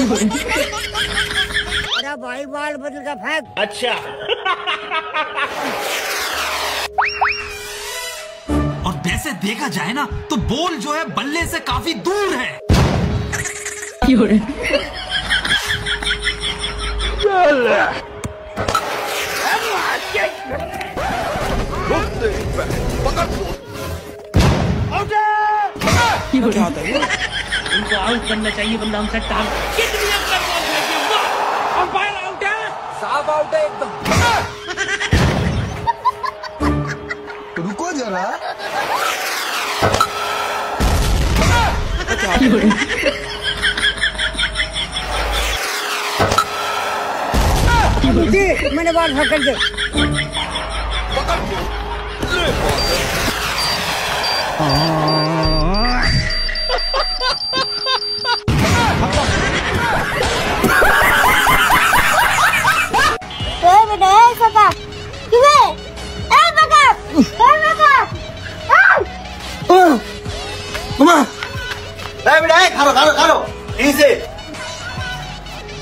अरे भाई बाल बदल का फेंक। अच्छा। और वैसे देखा जाए ना तो बॉल जो है बल्ले से काफी दूर है। उनको आउट करना चाहिए बंदा हमसे टाल कितनी अंदर बॉल फेंकी अंपायर आउट है साफ आउट है एकदम रुको जरा जी मैंने बॉल पकड़ के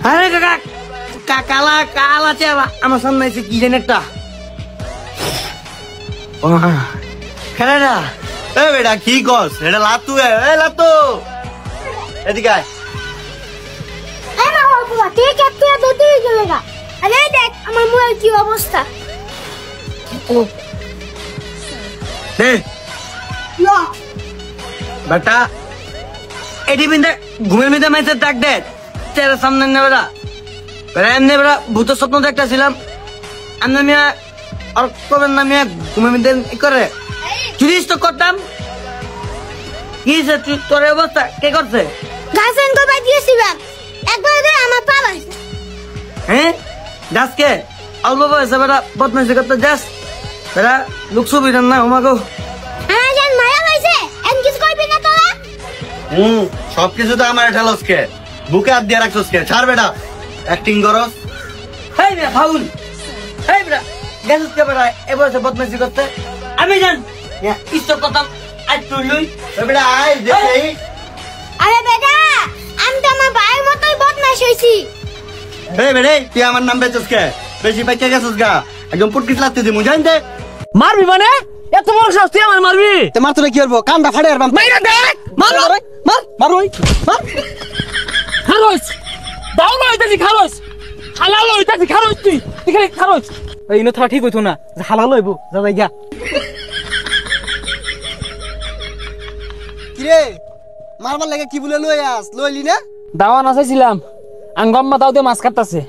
আরে কাকা কালা কালা চেবা আমার সামনে এসে কি জানি একটা খেলাটা এ বেটা কি কস এটা লাতু এ লাতু এদিকে আয় আরে বাবা তুই কেটে দুটি গেলেগা আরে দেখ আমার মুখের কি অবস্থা দে লো বেটা এডি বিন্দে ঘুমের মধ্যে মাইতে ডাক দে তেরে সামনে নেবেরা বেটা এমনি বেটা ভূত স্বপ্ন দেখতেছিলাম আমি মিয়া আর কবেন না মিয়া ঘুমের মধ্যে ই করে চুরিস তো করতাম কি সে তোর অবস্থা কে করছে গাছেন তো বাই দিয়েছিলাম একবার ধরে আমার পা লাগছে হ্যাঁ যাসকে অল্প বয়সে বেটা বদমাইশি করতে যাস বেটা লোক সুবিধার না আমাকে আমার জান মায়া হইছে এম কিছু করবি না তোরা সবকিছু তো আমার ঠেলসকে বুকে হাত দিয়ে রাখছস কে ছাড় বেটা অ্যাক্টিং করস হেই রে ফাউল হেই বেটা গেছস কে বেটা এ বয়সে বদমাইশি করতে আমি জান ইস্তর কথা আজ তুই লই বেটা আয় দেখি আরে বেটা আমি তো আমার ভাইয়ের মতোই বদমাশ হইছি এই বেড়ে তুই আমার নাম বেচছস কে বেশি বাইকে গেছস গা একদম পুটকিস লাগতে দিমু জান দে মারবি মানে এত বড় সাহস তুই আমার মারবি তে মার তোরে কি করব কানটা ফাড়ে আরবাম মাইরা দেখ মার মার মার ওই মার খারোস দাও না হইতাছি খারোস হালাল হইতাছি খারোস তুই এখানে খারোস এই ন থাকা ঠিক হইতো না হালাল হইবো যা যাই গা কি রে মারবার লাগে কি বলে লই আস লইলি না দাওয়া নাচাইছিলাম আঙ্গম্মা দাও দিয়ে মাছ কাটতাছে